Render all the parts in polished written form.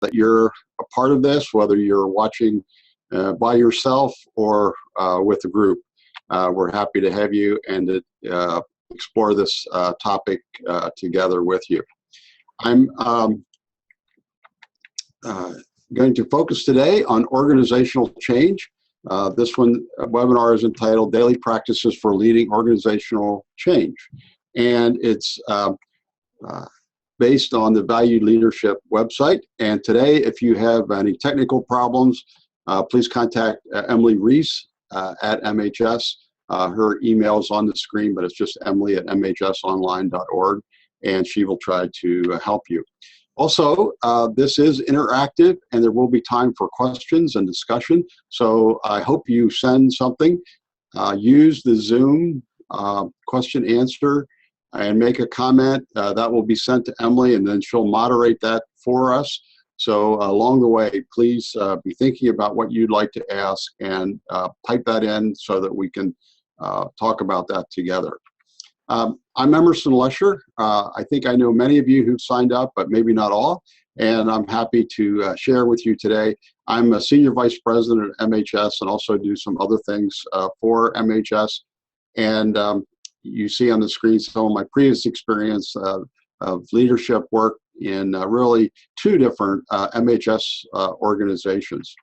that you're a part of this, whether you're watching by yourself or with a group. We're happy to have you and to explore this topic together with you. I'm going to focus today on organizational change. This webinar is entitled Daily Practices for Leading Organizational Change. And it's based on the Valued Leadership website. And today, if you have any technical problems, please contact Emily Reese at MHS. Her email is on the screen, but it's just emily@mhsonline.org, and she will try to help you. Also, this is interactive, and there will be time for questions and discussion. So I hope you send something. Use the Zoom question answer and make a comment. That will be sent to Emily, and then she'll moderate that for us. So along the way, please be thinking about what you'd like to ask and type that in so that we can talk about that together. I'm Emerson Lesher. I think I know many of you who've signed up, but maybe not all, and I'm happy to share with you today. I'm a Senior Vice President at MHS and also do some other things for MHS. And you see on the screen some of my previous experience of leadership work in really two different MHS organizations.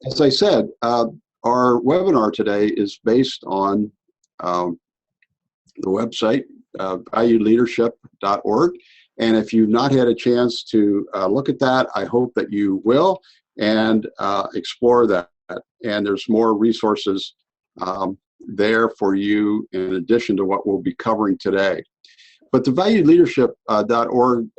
As I said, our webinar today is based on the website, valuedleadership.org. And if you've not had a chance to look at that, I hope that you will and explore that. And there's more resources there for you in addition to what we'll be covering today. But the valuedleadership.org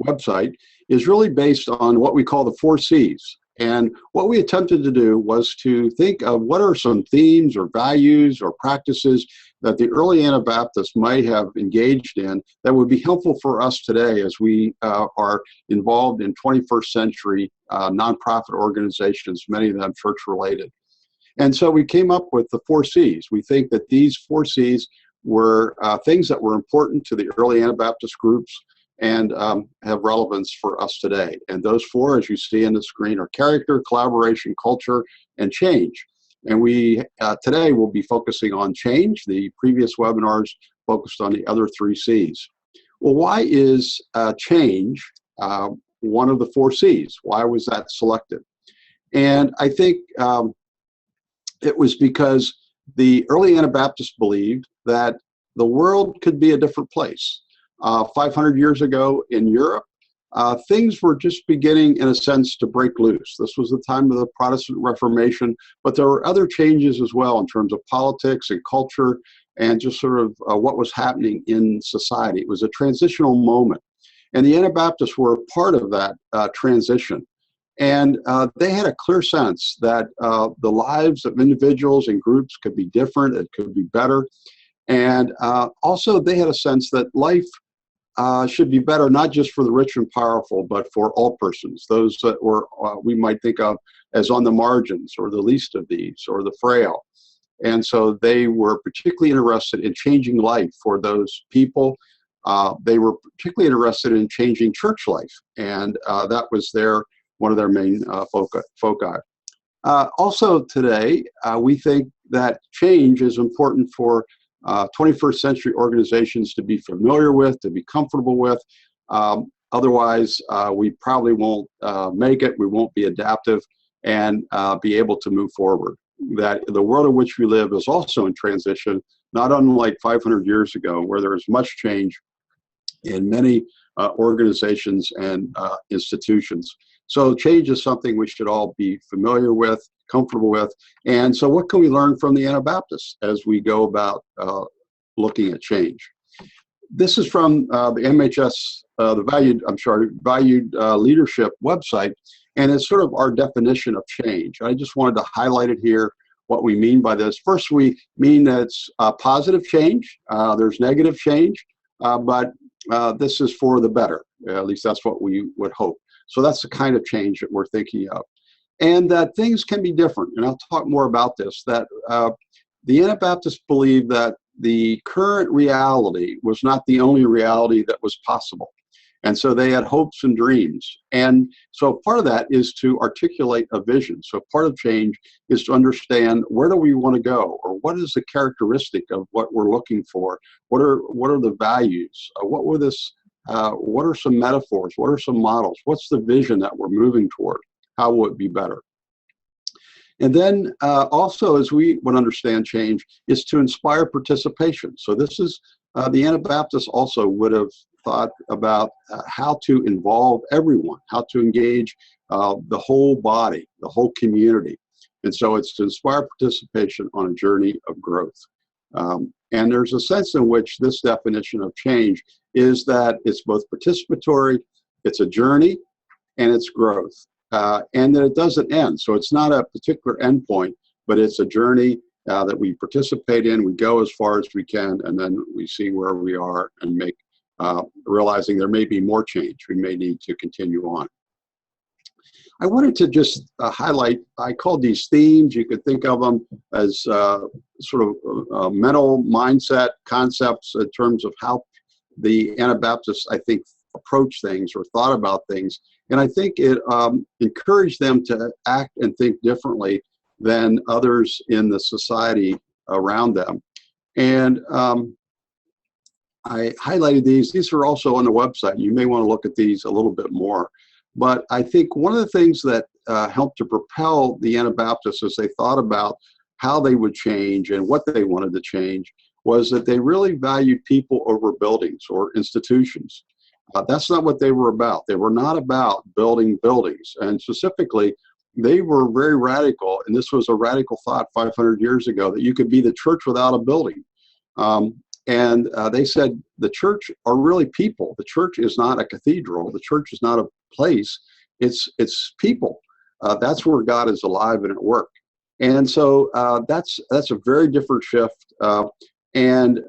website is really based on what we call the 4 C's. And what we attempted to do was to think of what are some themes or values or practices that the early Anabaptists might have engaged in that would be helpful for us today as we are involved in 21st century nonprofit organizations, many of them church-related. And so we came up with the 4 C's. We think that these 4 C's were things that were important to the early Anabaptist groups and have relevance for us today. And those 4, as you see on the screen, are character, collaboration, culture, and change. And we today will be focusing on change. The previous webinars focused on the other 3 C's. Well, why is change one of the 4 C's? Why was that selected? And I think it was because the early Anabaptists believed that the world could be a different place. 500 years ago in Europe, things were just beginning, in a sense, to break loose. This was the time of the Protestant Reformation, but there were other changes as well in terms of politics and culture and just sort of what was happening in society. It was a transitional moment. And the Anabaptists were a part of that transition. And they had a clear sense that the lives of individuals and groups could be different, it could be better. And also they had a sense that life should be better, not just for the rich and powerful, but for all persons, those that were we might think of as on the margins or the least of these or the frail. And so they were particularly interested in changing life for those people. They were particularly interested in changing church life, and that was one of their main foci. Also today, we think that change is important for 21st century organizations to be familiar with, to be comfortable with. Otherwise, we probably won't make it, we won't be adaptive, and be able to move forward. That the world in which we live is also in transition, not unlike 500 years ago, where there is much change in many organizations and institutions. So change is something we should all be familiar with, comfortable with. And so what can we learn from the Anabaptists as we go about looking at change? This is from the MHS, the Valued Leadership website, and it's sort of our definition of change. I just wanted to highlight it here, what we mean by this. First, we mean that it's positive change. There's negative change, but this is for the better. At least that's what we would hope. So that's the kind of change that we're thinking of. And that things can be different. And I'll talk more about this, that the Anabaptists believe that the current reality was not the only reality that was possible. And so they had hopes and dreams. And so part of that is to articulate a vision. So part of change is to understand, where do we want to go? Or what is the characteristic of what we're looking for? What are the values? What are some metaphors? What are some models? What's the vision that we're moving toward? How will it be better? And then also, as we would understand change, is to inspire participation. So this is, the Anabaptists also would have thought about how to involve everyone, how to engage the whole body, the whole community. And so it's to inspire participation on a journey of growth. And there's a sense in which this definition of change is that it's both participatory, it's a journey, and it's growth. And that it doesn't end. So it's not a particular endpoint, but it's a journey that we participate in. We go as far as we can, and then we see where we are and make, realizing there may be more change. We may need to continue on. I wanted to just highlight, I called these themes. You could think of them as sort of mental mindset concepts in terms of how the Anabaptists, I think, approach things or thought about things. And I think it encouraged them to act and think differently than others in the society around them. And I highlighted these. These are also on the website. You may want to look at these a little bit more. But I think one of the things that helped to propel the Anabaptists as they thought about how they would change and what they wanted to change was that they really valued people over buildings or institutions. That's not what they were about. They were not about building buildings. And specifically, they were very radical. And this was a radical thought 500 years ago, that you could be the church without a building. And they said the church are really people. The church is not a cathedral. The church is not a place. It's people. That's where God is alive and at work. And so that's a very different shift. And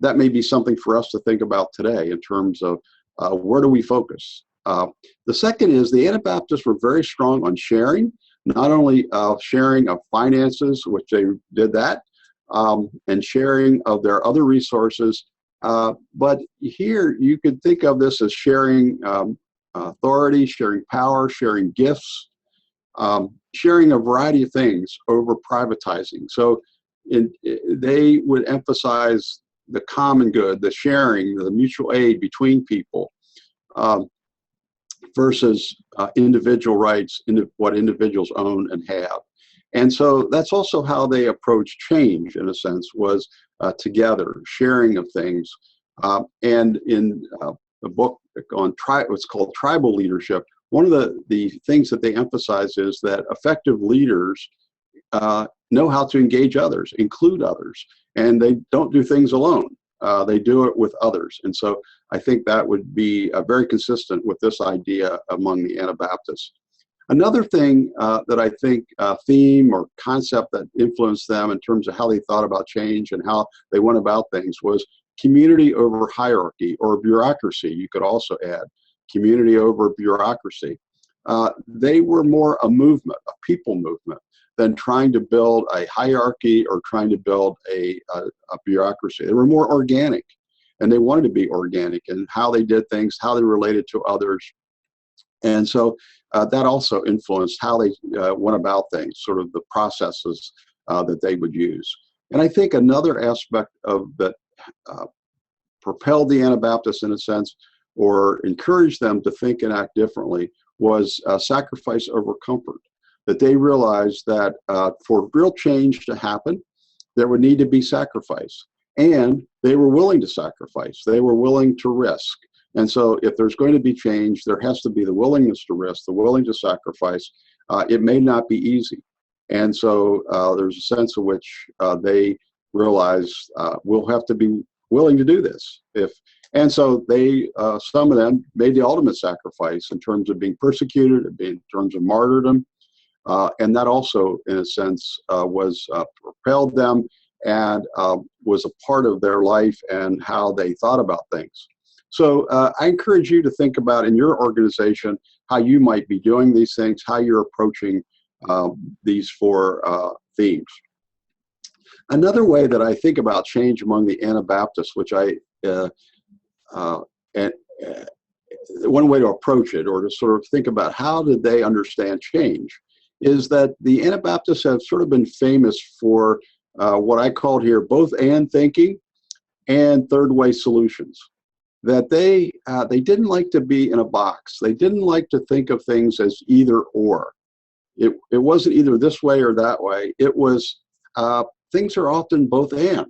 that may be something for us to think about today in terms of where do we focus? The second is the Anabaptists were very strong on sharing, not only sharing of finances, which they did that, and sharing of their other resources. But here you could think of this as sharing authority, sharing power, sharing gifts, sharing a variety of things over privatizing. So they would emphasize the common good, the sharing, the mutual aid between people, versus individual rights, what individuals own and have. And so that's also how they approach change, in a sense, was together, sharing of things. And in the book on what's called tribal leadership, one of the things that they emphasize is that effective leaders know how to engage others, include others, and they don't do things alone. They do it with others. And so I think that would be very consistent with this idea among the Anabaptists. Another thing that I think theme or concept that influenced them in terms of how they thought about change and how they went about things was community over hierarchy, or bureaucracy. You could also add community over bureaucracy. They were more a movement, a people movement, than trying to build a hierarchy or trying to build a bureaucracy. They were more organic, and they wanted to be organic in how they did things, how they related to others. And so that also influenced how they went about things, sort of the processes that they would use. And I think another aspect of that propelled the Anabaptists, in a sense, or encouraged them to think and act differently, was sacrifice over comfort. That they realized that for real change to happen, there would need to be sacrifice. And they were willing to sacrifice. They were willing to risk. And so if there's going to be change, there has to be the willingness to risk, the willing to sacrifice. It may not be easy. And so there's a sense in which they realize we'll have to be willing to do this. And so they, some of them made the ultimate sacrifice in terms of being persecuted, in terms of martyrdom. And that also, in a sense, was propelled them and was a part of their life and how they thought about things. So I encourage you to think about in your organization how you might be doing these things, how you're approaching these four themes. Another way that I think about change among the Anabaptists, which I one way to approach it, or to sort of think about how did they understand change, is that the Anabaptists have sort of been famous for what I called here both and thinking and third way solutions. That they didn't like to be in a box. They didn't like to think of things as either or. It wasn't either this way or that way. It was things are often both and.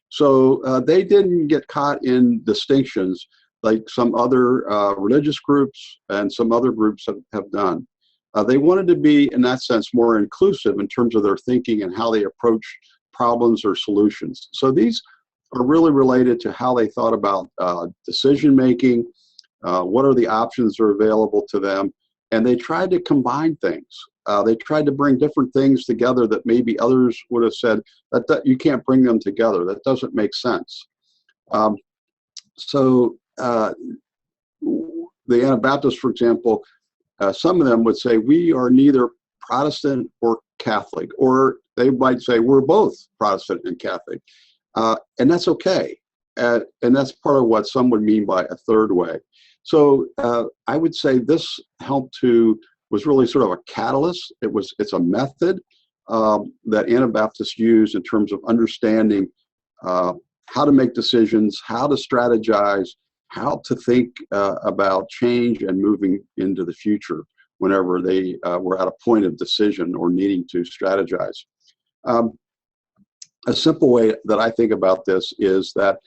So they didn't get caught in distinctions like some other religious groups and some other groups have done. They wanted to be, in that sense, more inclusive in terms of their thinking and how they approach problems or solutions. So these are really related to how they thought about decision making, what are the options that are available to them, and they tried to combine things. They tried to bring different things together that maybe others would have said that you can't bring them together. That doesn't make sense. So the Anabaptists, for example, some of them would say we are neither Protestant or Catholic, or they might say we're both Protestant and Catholic, and that's okay. And that's part of what some would mean by a third way. So I would say this was really sort of a catalyst. It's a method that Anabaptists use in terms of understanding how to make decisions, how to strategize, how to think about change and moving into the future whenever they were at a point of decision or needing to strategize. A simple way that I think about this is that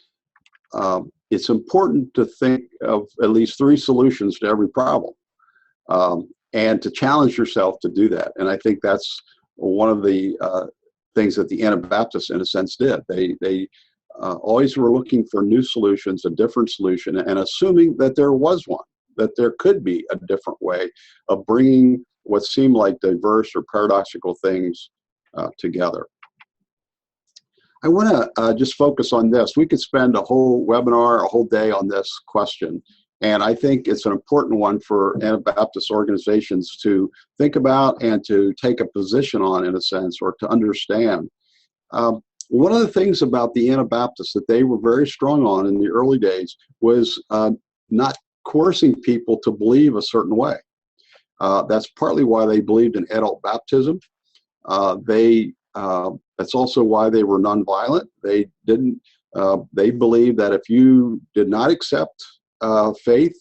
it's important to think of at least 3 solutions to every problem, and to challenge yourself to do that. And I think that's one of the things that the Anabaptists, in a sense, did. They always were looking for new solutions, a different solution, and assuming that there was one, that there could be a different way of bringing what seemed like diverse or paradoxical things together. I want to just focus on this. We could spend a whole webinar, a whole day on this question, and I think it's an important one for Anabaptist organizations to think about and to take a position on, in a sense, or to understand. One of the things about the Anabaptists that they were very strong on in the early days was not coercing people to believe a certain way. That's partly why they believed in adult baptism. That's also why they were nonviolent. They believed that if you did not accept faith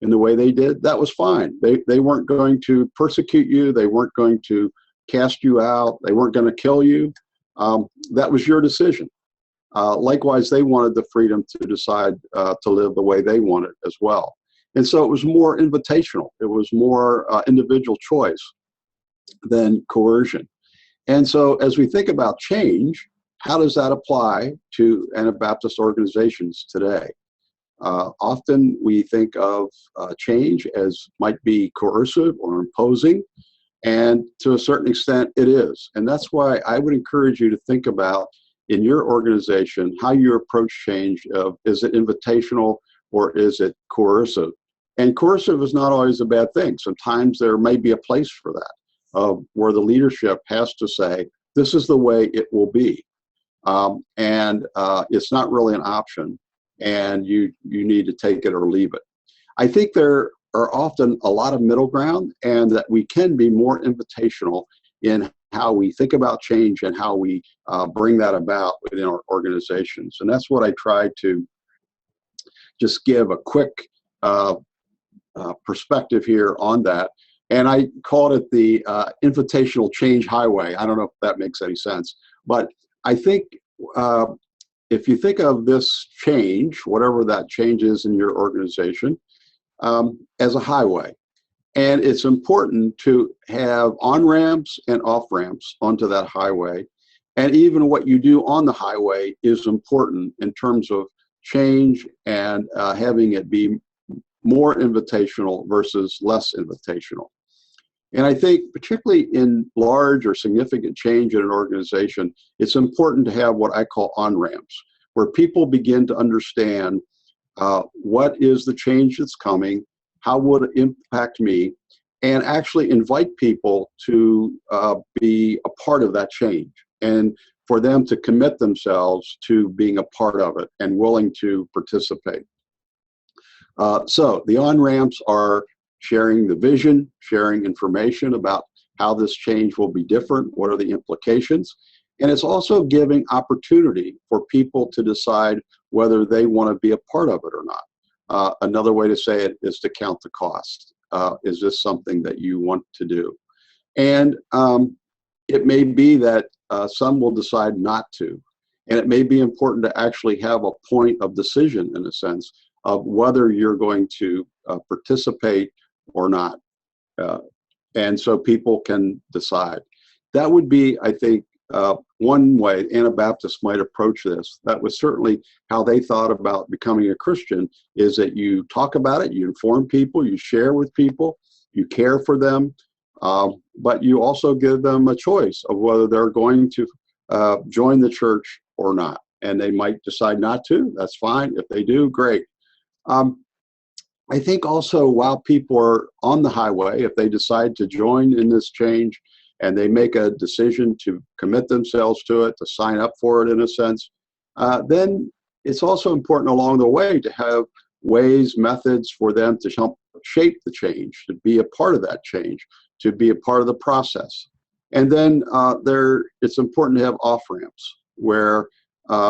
in the way they did, that was fine. They weren't going to persecute you. They weren't going to cast you out. They weren't going to kill you. That was your decision. Likewise, they wanted the freedom to decide to live the way they wanted as well. And so it was more invitational. It was more individual choice than coercion. And so as we think about change, how does that apply to Anabaptist organizations today? Often we think of change as might be coercive or imposing, and to a certain extent it is. And that's why I would encourage you to think about in your organization how you approach change. Is it invitational or is it coercive? And coercive is not always a bad thing. Sometimes there may be a place for that, where the leadership has to say, this is the way it will be. And it's not really an option, and you need to take it or leave it. I think there are often a lot of middle ground, and that we can be more invitational in how we think about change and how we bring that about within our organizations. And that's what I tried to just give a quick perspective here on that. And I called it the invitational change highway. I don't know if that makes any sense, but I think if you think of this change, whatever that change is in your organization, as a highway, and it's important to have on-ramps and off-ramps onto that highway. And even what you do on the highway is important in terms of change and having it be more invitational versus less invitational. And I think particularly in large or significant change in an organization, it's important to have what I call on-ramps, where people begin to understand what is the change that's coming, how would it impact me, and actually invite people to be a part of that change, and for them to commit themselves to being a part of it and willing to participate. So the on-ramps are sharing the vision, sharing information about how this change will be different, what are the implications, and it's also giving opportunity for people to decide whether they want to be a part of it or not. Another way to say it is to count the cost. Is this something that you want to do? And it may be that some will decide not to. And it may be important to actually have a point of decision, in a sense, of whether you're going to participate or not. And so people can decide. That would be, I think, one way Anabaptists might approach this. That was certainly how they thought about becoming a Christian, is that you talk about it, you inform people, you share with people, you care for them, but you also give them a choice of whether they're going to join the church or not. And they might decide not to. That's fine. If they do, great. I think also while people are on the highway, if they decide to join in this change and they make a decision to commit themselves to it, to sign up for it in a sense, then it's also important along the way to have ways, methods for them to help shape the change, to be a part of that change, to be a part of the process. And then it's important to have off-ramps where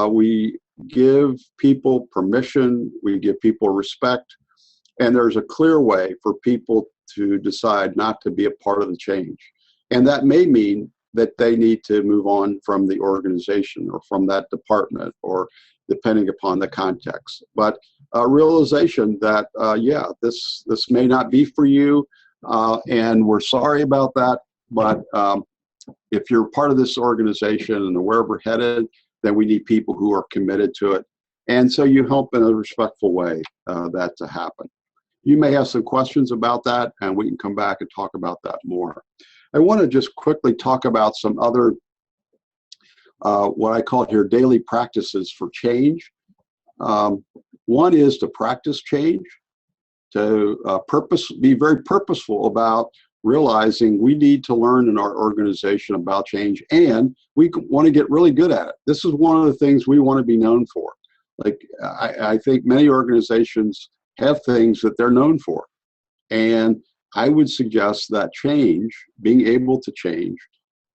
we give people permission, we give people respect, and there's a clear way for people to decide not to be a part of the change. And that may mean that they need to move on from the organization or from that department, or depending upon the context. But a realization that, yeah, this may not be for you, and we're sorry about that, but if you're part of this organization and wherever we're headed, then we need people who are committed to it. And so you help in a respectful way that to happen. You may have some questions about that, and we can come back and talk about that more. I want to just quickly talk about some other, what I call here, daily practices for change. One is to practice change, to be very purposeful about realizing we need to learn in our organization about change, and we want to get really good at it. This is one of the things we want to be known for. Like, I think many organizations have things that they're known for. And I would suggest that change, being able to change,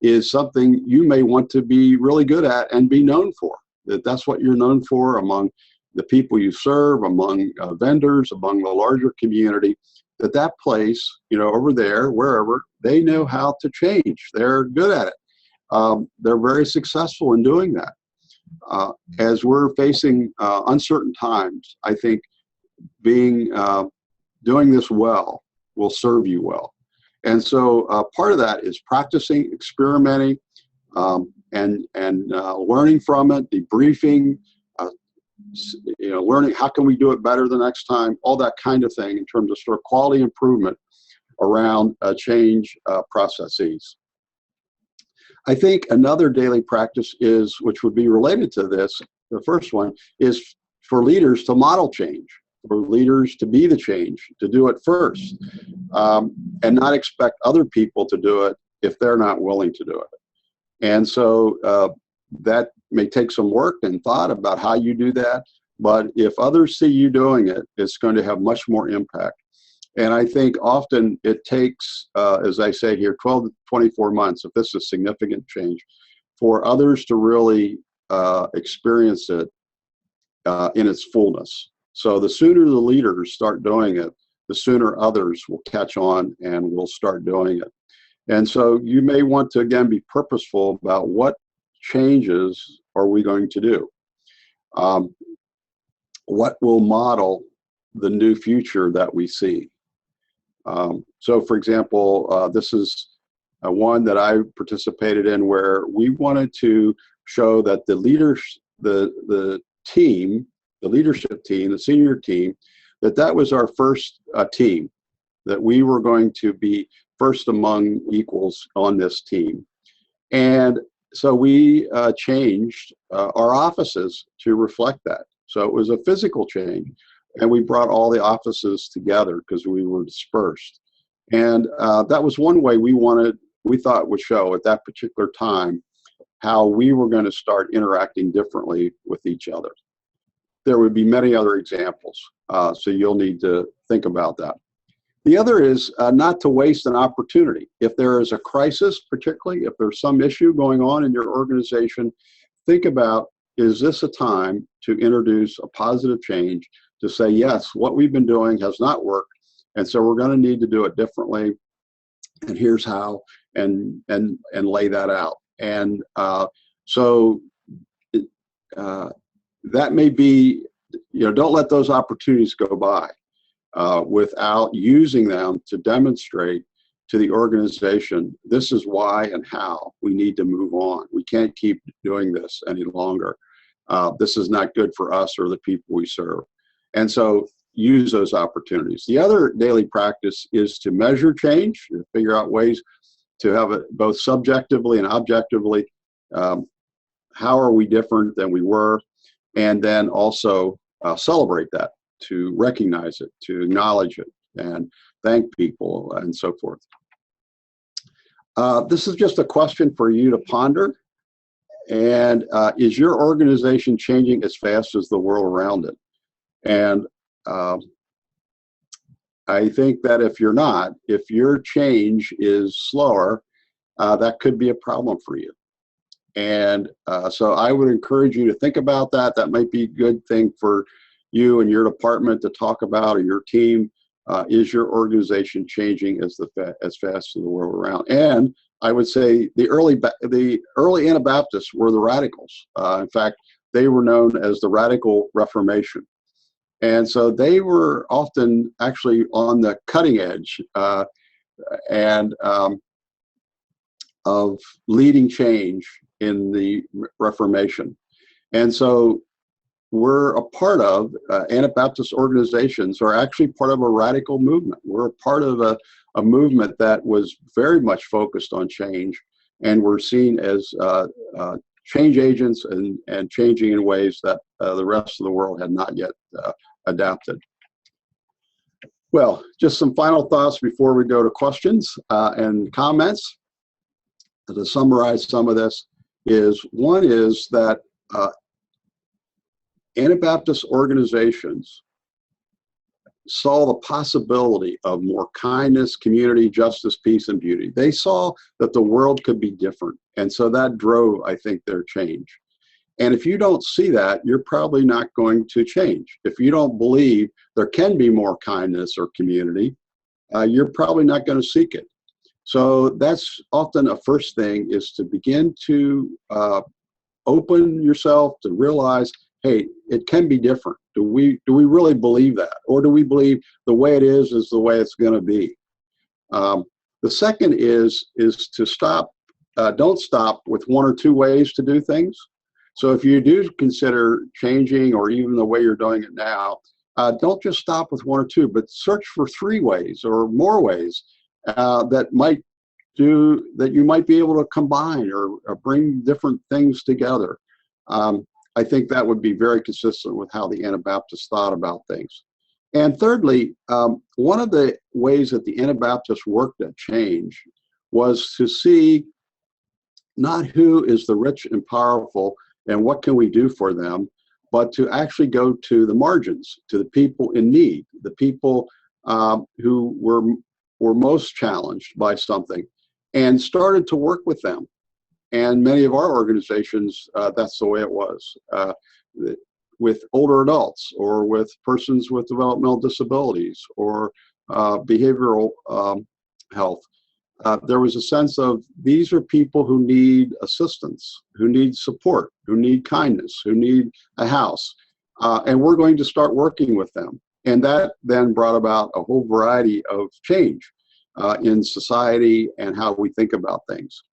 is something you may want to be really good at and be known for. That's what you're known for among the people you serve, among vendors, among the larger community, that place, over there, wherever, they know how to change. They're good at it. They're very successful in doing that. As we're facing uncertain times, I think doing this well will serve you well. And so part of that is practicing, experimenting, and learning from it, debriefing, learning how can we do it better the next time, all that kind of thing in terms of sort of quality improvement around change processes. I think another daily practice is, which would be related to this, the first one, is for leaders to model change, for leaders to be the change, to do it first, and not expect other people to do it if they're not willing to do it. And so that may take some work and thought about how you do that, but if others see you doing it, it's going to have much more impact. And I think often it takes, as I say here, 12 to 24 months, if this is significant change, for others to really experience it in its fullness. So the sooner the leaders start doing it, the sooner others will catch on and will start doing it. And so you may want to, again, be purposeful about what changes are we going to do? What will model the new future that we see? So, for example, this is one that I participated in where we wanted to show that the team, the leadership team, the senior team, that was our first team, that we were going to be first among equals on this team. And so we changed our offices to reflect that. So it was a physical change, and we brought all the offices together because we were dispersed. And that was one way we thought would show at that particular time how we were going to start interacting differently with each other. there would be many other examples. So you'll need to think about that. The other is not to waste an opportunity. If there is a crisis, particularly if there's some issue going on in your organization, think about, is this a time to introduce a positive change, to say, yes, what we've been doing has not worked, and so we're going to need to do it differently, and here's how, and lay that out. And so that may be, don't let those opportunities go by without using them to demonstrate to the organization, this is why and how we need to move on. We can't keep doing this any longer. This is not good for us or the people we serve. And so use those opportunities. The other daily practice is to measure change, to figure out ways to have it both subjectively and objectively. How are we different than we were? And then also celebrate that, to recognize it, to acknowledge it, and thank people, and so forth. This is just a question for you to ponder. And is your organization changing as fast as the world around it? And I think that if you're not, if your change is slower, that could be a problem for you. And so I would encourage you to think about that. That might be a good thing for you and your department to talk about, or your team. Is your organization changing as fast as the world around? And I would say the early Anabaptists were the radicals. In fact, they were known as the Radical Reformation. And so they were often actually on the cutting edge of leading change in the Reformation. And so we're a part of, Anabaptist organizations are actually part of a radical movement. We're a part of a movement that was very much focused on change, and we're seen as change agents and changing in ways that the rest of the world had not yet adapted. Well, just some final thoughts before we go to questions and comments. To summarize some of this one is that Anabaptist organizations saw the possibility of more kindness, community, justice, peace, and beauty. They saw that the world could be different. And so that drove, I think, their change. And if you don't see that, you're probably not going to change. If you don't believe there can be more kindness or community, you're probably not going to seek it. So that's often a first thing, is to begin to open yourself to realize, hey, it can be different. Do we really believe that? Or do we believe the way it is the way it's going to be? The second is to stop, don't stop with one or two ways to do things. So if you do consider changing, or even the way you're doing it now, don't just stop with one or two, but search for 3 ways or more ways that you might be able to combine or bring different things together. I think that would be very consistent with how the Anabaptists thought about things. And thirdly, one of the ways that the Anabaptists worked at change was to see not who is the rich and powerful and what can we do for them, but to actually go to the margins, to the people in need, the people who were most challenged by something, and started to work with them. And many of our organizations, that's the way it was. With older adults, or with persons with developmental disabilities, or behavioral health. There was a sense of, these are people who need assistance, who need support, who need kindness, who need a house. And we're going to start working with them. And that then brought about a whole variety of change in society and how we think about things.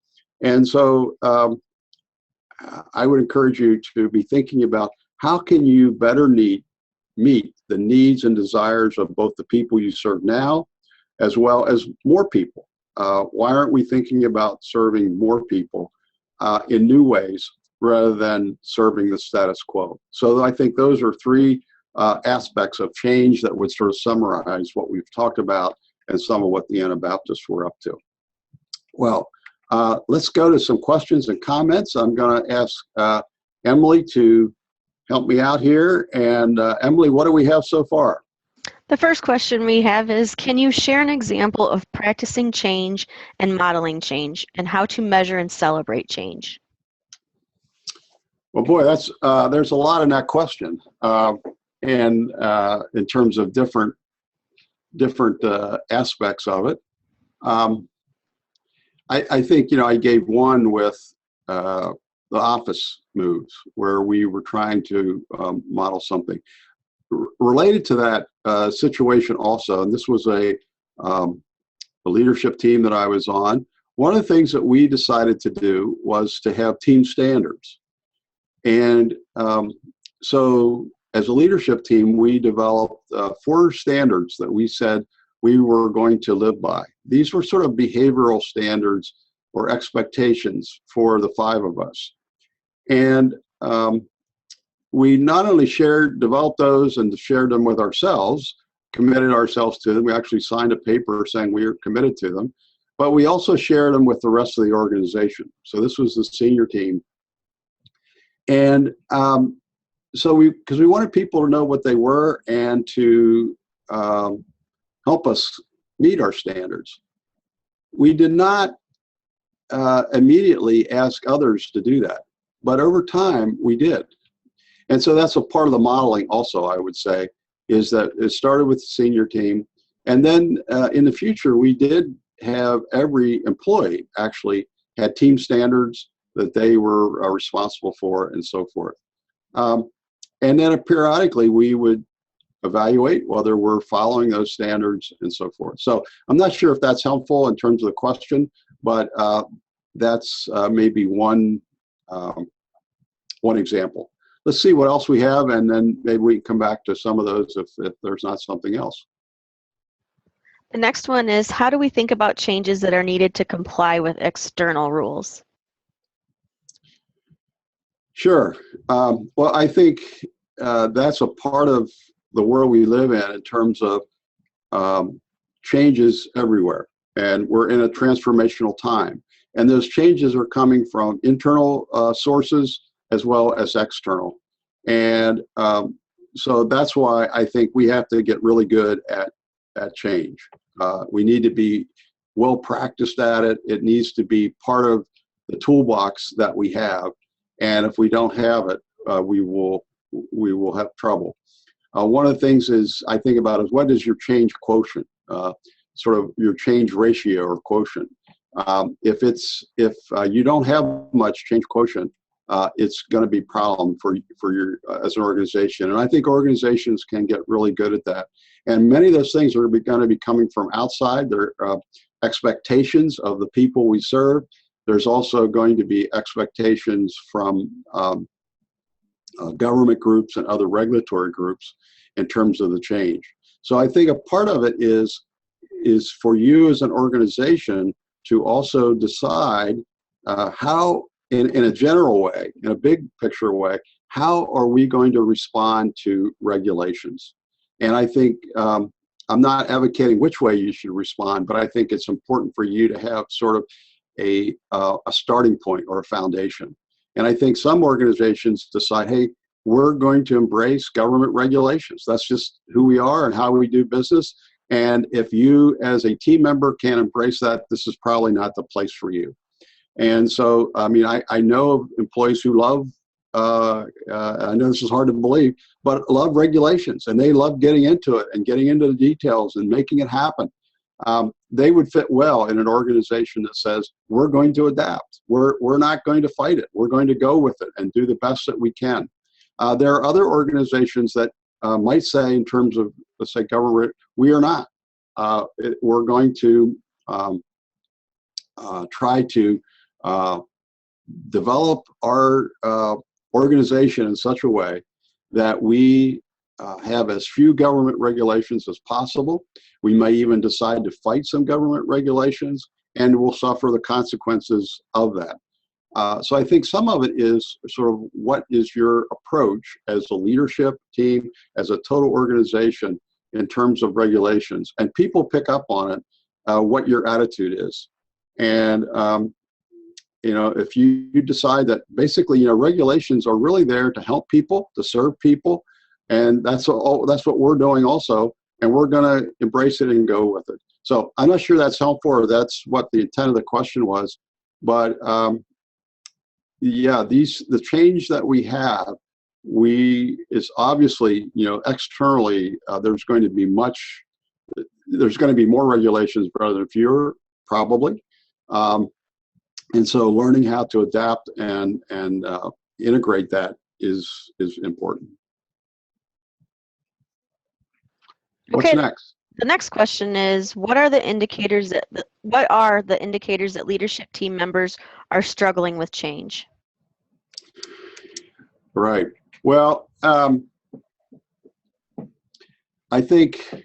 And so I would encourage you to be thinking about, how can you better meet the needs and desires of both the people you serve now, as well as more people. Why aren't we thinking about serving more people in new ways rather than serving the status quo? So I think those are 3 aspects of change that would sort of summarize what we've talked about and some of what the Anabaptists were up to. Well, let's go to some questions and comments. I'm going to ask Emily to help me out here. And Emily, what do we have so far? The first question we have is, can you share an example of practicing change and modeling change, and how to measure and celebrate change? Well, boy, there's a lot in that question, and in terms of different aspects of it. I think I gave one with the office moves, where we were trying to model something related to that situation also. And this was a leadership team that I was on. One of the things that we decided to do was to have team standards. And so as a leadership team, we developed 4 standards that we said we were going to live by. These were sort of behavioral standards or expectations for the 5 of us. And we not only developed those and shared them with ourselves, committed ourselves to them. We actually signed a paper saying we are committed to them, but we also shared them with the rest of the organization. So this was the senior team. And so because we wanted people to know what they were and to help us meet our standards. We did not immediately ask others to do that, but over time we did. And so that's a part of the modeling also, I would say, is that it started with the senior team. And then in the future, we did have every employee actually had team standards that they were responsible for and so forth. And then periodically we would evaluate whether we're following those standards and so forth. So I'm not sure if that's helpful in terms of the question, but that's maybe one example. Let's see what else we have, and then maybe we can come back to some of those if there's not something else. The next one is, how do we think about changes that are needed to comply with external rules? Sure. Well, I think that's a part of the world we live in terms of changes everywhere. And we're in a transformational time. And those changes are coming from internal sources as well as external. And so that's why I think we have to get really good at change. We need to be well practiced at it. It needs to be part of the toolbox that we have. And if we don't have it, we will have trouble. One of the things I think about is, what is your change quotient, sort of your change ratio or quotient. If you don't have much change quotient, it's going to be a problem for your as an organization. And I think organizations can get really good at that. And many of those things are going to be coming from outside. They're expectations of the people we serve. There's also going to be expectations from government groups and other regulatory groups in terms of the change. So I think a part of it is for you as an organization to also decide how, in a general way, in a big picture way, how are we going to respond to regulations? And I think I'm not advocating which way you should respond, but I think it's important for you to have sort of a starting point or a foundation. And I think some organizations decide, hey, we're going to embrace government regulations. That's just who we are and how we do business. And if you as a team member can't embrace that, this is probably not the place for you. And so, I mean, I know of employees who love, I know this is hard to believe, but love regulations, and they love getting into it and getting into the details and making it happen. They would fit well in an organization that says, we're going to adapt. We're not going to fight it. We're going to go with it and do the best that we can. There are other organizations that might say, in terms of, let's say, government, we are not. We're going to try to develop our organization in such a way that we have as few government regulations as possible. We may even decide to fight some government regulations, and we'll suffer the consequences of that. So I think some of it is sort of, what is your approach as a leadership team, as a total organization in terms of regulations? And people pick up on it, what your attitude is. And if you decide that basically, regulations are really there to help people, to serve people, and that's what we're doing also, and we're going to embrace it and go with it. So I'm not sure that's helpful or that's what the intent of the question was, but yeah, the change that we have, is obviously, externally, there's going to be more regulations rather than fewer, probably. And so learning how to adapt and integrate that is important. What's Okay, next? the next question is, what are the indicators that leadership team members are struggling with change? Right. Well, I think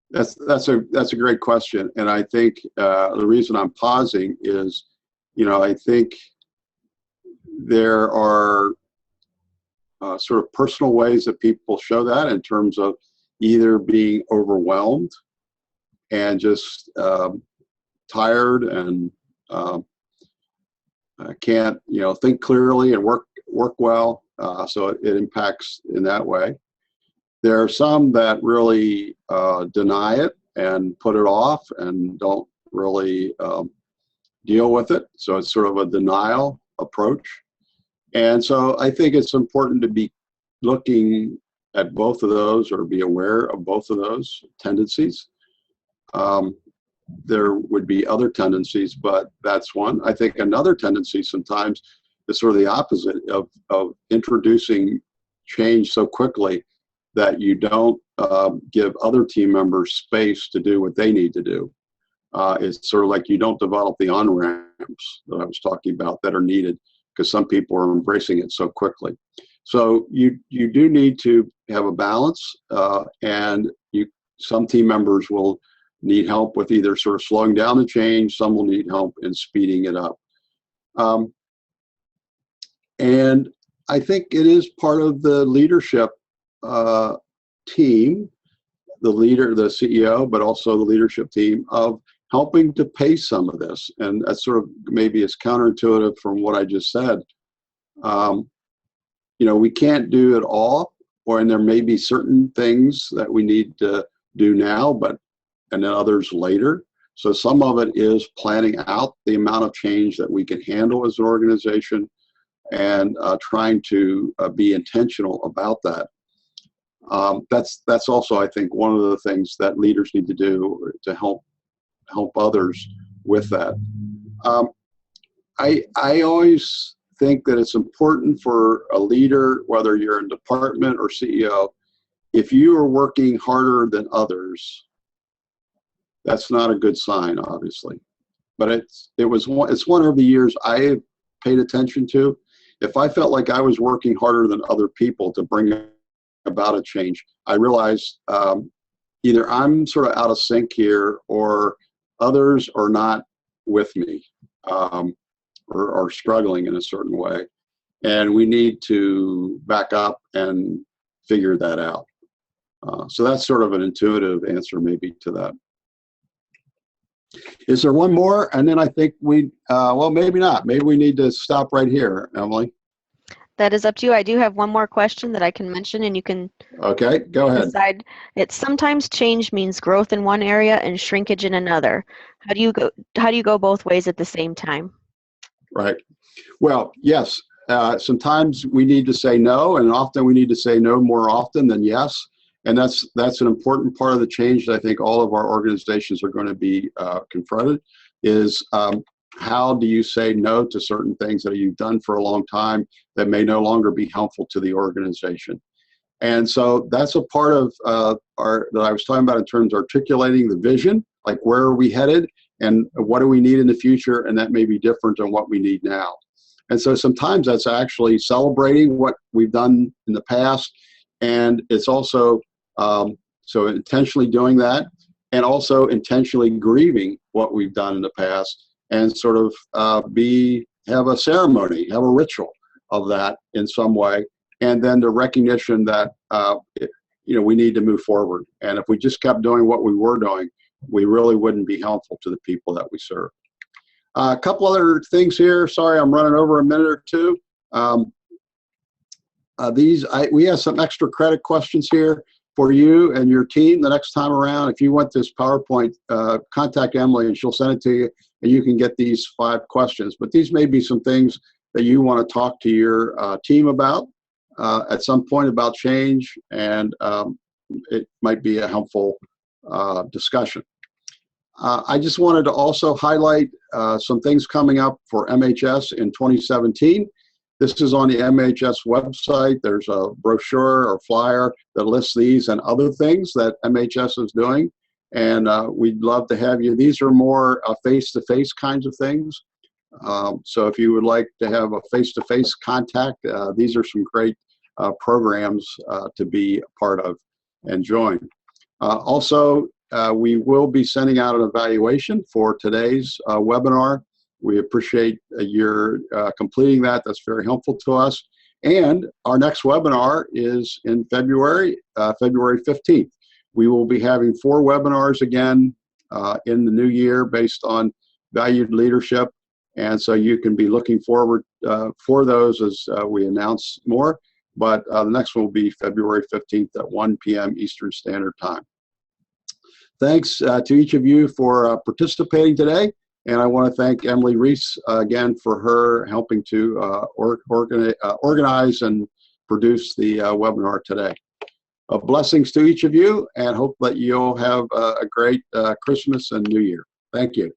that's a great question, and I think the reason I'm pausing is, I think there are sort of personal ways that people show that in terms of either being overwhelmed and just tired and can't think clearly and work well, so it impacts in that way. There are some that really deny it and put it off and don't really deal with it, so it's sort of a denial approach. And so I think it's important to be looking at both of those or be aware of both of those tendencies. There would be other tendencies, but that's one. I think another tendency sometimes is sort of the opposite of introducing change so quickly that you don't give other team members space to do what they need to do. It's sort of like you don't develop the on-ramps that I was talking about that are needed, because some people are embracing it so quickly. So you do need to have a balance, and some team members will need help with either sort of slowing down the change, some will need help in speeding it up. And I think it is part of the leadership team, the leader, the CEO, but also the leadership team, of helping to pace some of this. And that sort of maybe is counterintuitive from what I just said. We can't do it all, and there may be certain things that we need to do now, and then others later. So some of it is planning out the amount of change that we can handle as an organization and trying to be intentional about that. That's also, I think, one of the things that leaders need to do to help others with that. I always think that it's important for a leader, whether you're in department or CEO, if you are working harder than others, that's not a good sign, obviously. But it's one of the years I have paid attention to. If I felt like I was working harder than other people to bring about a change, I realized either I'm sort of out of sync here, or others are not with me, or are struggling in a certain way. And we need to back up and figure that out. So that's sort of an intuitive answer maybe to that. Is there one more? And then I think well, maybe not. Maybe we need to stop right here, Emily. That is up to you. I do have one more question that I can mention, and you can Okay, go ahead. decide. It's sometimes change means growth in one area and shrinkage in another. How do you go both ways at the same time? Right. Well, yes. Sometimes we need to say no, and often we need to say no more often than yes. And that's an important part of the change that I think all of our organizations are going to be confronted, is how do you say no to certain things that you've done for a long time that may no longer be helpful to the organization. And so that's a part of that I was talking about in terms of articulating the vision, like where are we headed and what do we need in the future, and that may be different than what we need now. And so sometimes that's actually celebrating what we've done in the past, and it's also so intentionally doing that, and also intentionally grieving what we've done in the past, and sort of have a ceremony, have a ritual of that in some way, and then the recognition that we need to move forward. And if we just kept doing what we were doing, we really wouldn't be helpful to the people that we serve. A couple other things here. Sorry, I'm running over a minute or two. We have some extra credit questions here for you and your team the next time around. If you want this PowerPoint, contact Emily and she'll send it to you, and you can get these 5 questions. But these may be some things that you want to talk to your team about at some point about change, and it might be a helpful discussion. I just wanted to also highlight some things coming up for MHS in 2017. This is on the MHS website. There's a brochure or flyer that lists these and other things that MHS is doing, and we'd love to have you. These are more face-to-face kinds of things. So if you would like to have a face-to-face contact, these are some great programs to be a part of and join. Also, we will be sending out an evaluation for today's webinar. We appreciate your completing that. That's very helpful to us. And our next webinar is in February, February 15th. We will be having 4 webinars again in the new year based on valued leadership. And so you can be looking forward for those as we announce more. But the next one will be February 15th at 1 p.m. Eastern Standard Time. Thanks to each of you for participating today. And I want to thank Emily Reese again for her helping to organize and produce the webinar today. Blessings to each of you, and hope that you'll have a great Christmas and New Year. Thank you.